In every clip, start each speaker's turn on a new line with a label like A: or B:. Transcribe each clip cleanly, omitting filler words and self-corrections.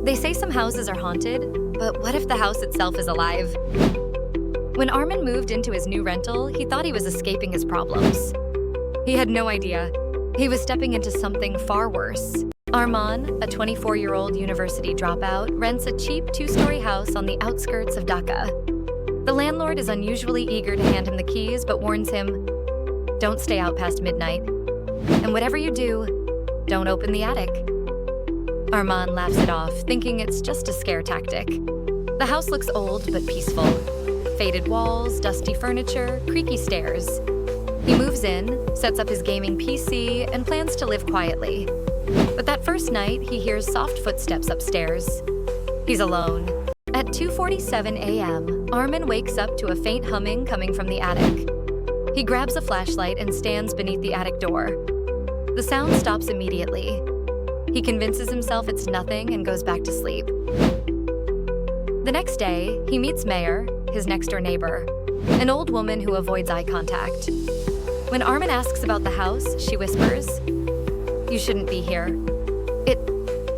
A: They say some houses are haunted, but what if the house itself is alive? When Arman moved into his new rental, he thought he was escaping his problems. He had no idea. He was stepping into something far worse. Arman, a 24-year-old university dropout, rents a cheap 2-story house on the outskirts of Dhaka. The landlord is unusually eager to hand him the keys, but warns him, don't stay out past midnight. And whatever you do, don't open the attic. Arman laughs it off, thinking it's just a scare tactic. The house looks old but peaceful. Faded walls, dusty furniture, creaky stairs. He moves in, sets up his gaming PC, and plans to live quietly. But that first night, he hears soft footsteps upstairs. He's alone. At 2:47 a.m., Arman wakes up to a faint humming coming from the attic. He grabs a flashlight and stands beneath the attic door. The sound stops immediately. He convinces himself it's nothing and goes back to sleep. The next day, he meets Meher, his next-door neighbor, an old woman who avoids eye contact. When Arman asks about the house, she whispers, "You shouldn't be here. It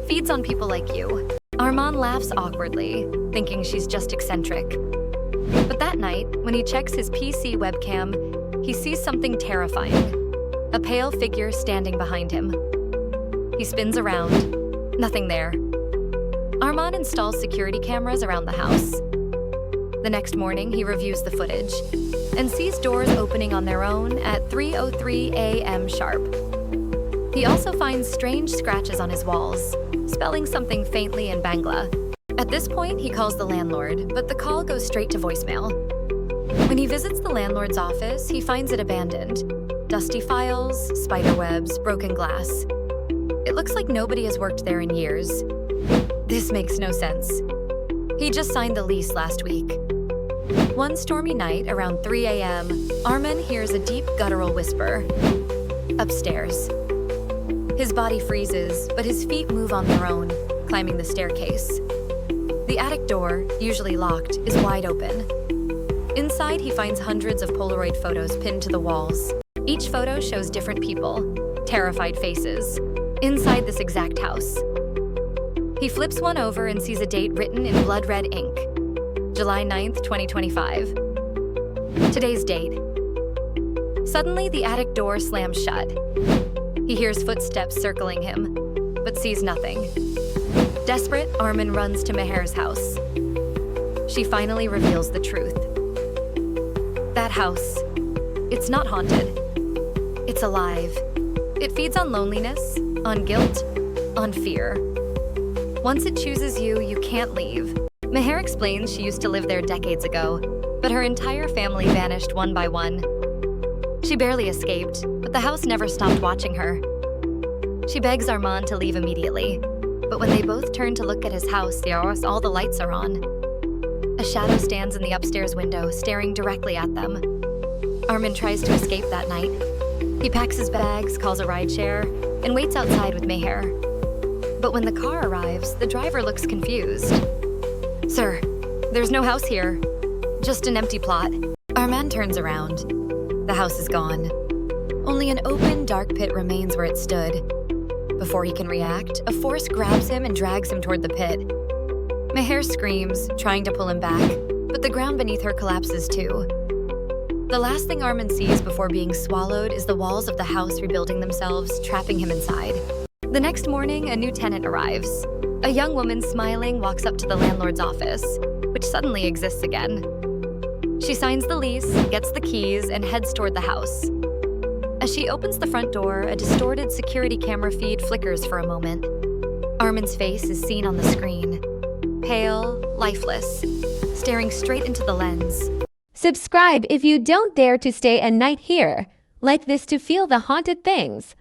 A: feeds on people like you." Arman laughs awkwardly, thinking she's just eccentric. But that night, when he checks his PC webcam, he sees something terrifying. A pale figure standing behind him. He spins around. Nothing there. Arman installs security cameras around the house. The next morning, he reviews the footage and sees doors opening on their own at 3:03 a.m. sharp. He also finds strange scratches on his walls, spelling something faintly in Bangla. At this point, he calls the landlord, but the call goes straight to voicemail. When he visits the landlord's office, he finds it abandoned. Dusty files, spiderwebs, broken glass. It looks like nobody has worked there in years. This makes no sense. He just signed the lease last week. One stormy night, around 3 a.m., Arman hears a deep guttural whisper. Upstairs. His body freezes, but his feet move on their own, climbing the staircase. The attic door, usually locked, is wide open. Inside, he finds hundreds of Polaroid photos pinned to the walls. Each photo shows different people, terrified faces, inside this exact house. He flips one over and sees a date written in blood red ink. July 9th, 2025. Today's date. Suddenly, the attic door slams shut. He hears footsteps circling him, but sees nothing. Desperate, Arman runs to Meher's house. She finally reveals the truth. That house, it's not haunted. It's alive. It feeds on loneliness, on guilt, on fear. Once it chooses you, you can't leave. Meher explains she used to live there decades ago, but her entire family vanished one by one. She barely escaped, but the house never stopped watching her. She begs Arman to leave immediately, but when they both turn to look at his house, all the lights are on. A shadow stands in the upstairs window, staring directly at them. Arman tries to escape that night. He packs his bags, calls a rideshare, and waits outside with Meher. But when the car arrives, the driver looks confused. "Sir, there's no house here. Just an empty plot." Arman turns around. The house is gone. Only an open, dark pit remains where it stood. Before he can react, a force grabs him and drags him toward the pit. Meher screams, trying to pull him back, but the ground beneath her collapses too. The last thing Arman sees before being swallowed is the walls of the house rebuilding themselves, trapping him inside. The next morning, a new tenant arrives. A young woman smiling walks up to the landlord's office, which suddenly exists again. She signs the lease, gets the keys, and heads toward the house. As she opens the front door, a distorted security camera feed flickers for a moment. Arman's face is seen on the screen. Pale, lifeless, staring straight into the lens.
B: Subscribe if you don't dare to stay a night here. Like this to feel the haunted things.